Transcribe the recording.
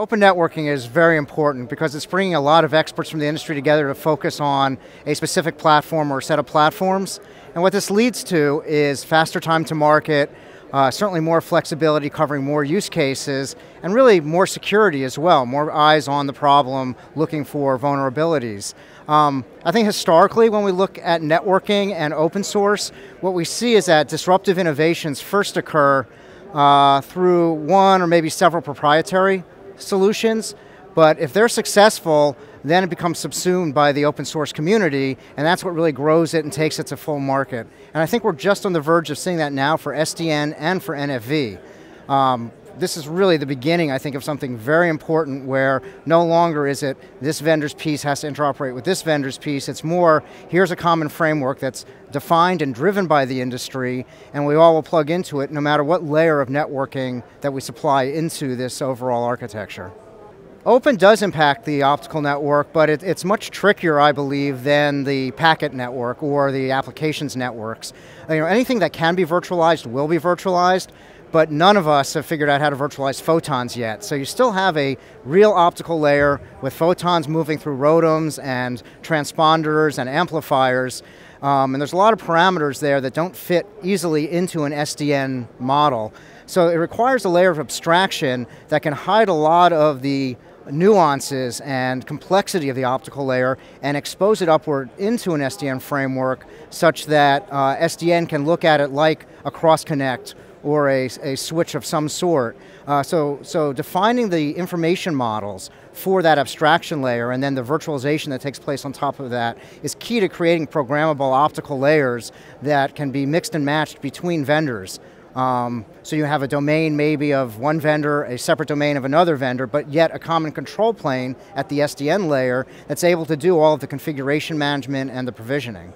Open networking is very important because it's bringing a lot of experts from the industry together to focus on a specific platform or a set of platforms. And what this leads to is faster time to market, certainly more flexibility covering more use cases, and really more security as well, more eyes on the problem looking for vulnerabilities. I think historically when we look at networking and open source, what we see is that disruptive innovations first occur through one or maybe several proprietary solutions, but if they're successful, then it becomes subsumed by the open source community, and that's what really grows it and takes it to full market. And I think we're just on the verge of seeing that now for SDN and for NFV. This is really the beginning, I think, of something very important where no longer is it this vendor's piece has to interoperate with this vendor's piece. It's more, here's a common framework that's defined and driven by the industry, and we all will plug into it no matter what layer of networking that we supply into this overall architecture. Open does impact the optical network, but it's much trickier, I believe, than the packet network or the applications networks. Anything that can be virtualized will be virtualized, but none of us have figured out how to virtualize photons yet. So you still have a real optical layer with photons moving through ROADMs and transponders and amplifiers. And there's a lot of parameters there that don't fit easily into an SDN model. So it requires a layer of abstraction that can hide a lot of the nuances and complexity of the optical layer and expose it upward into an SDN framework such that SDN can look at it like a cross-connect or a switch of some sort. So defining the information models for that abstraction layer and then the virtualization that takes place on top of that is key to creating programmable optical layers that can be mixed and matched between vendors. So you have a domain maybe of one vendor, a separate domain of another vendor, but yet a common control plane at the SDN layer that's able to do all of the configuration management and the provisioning.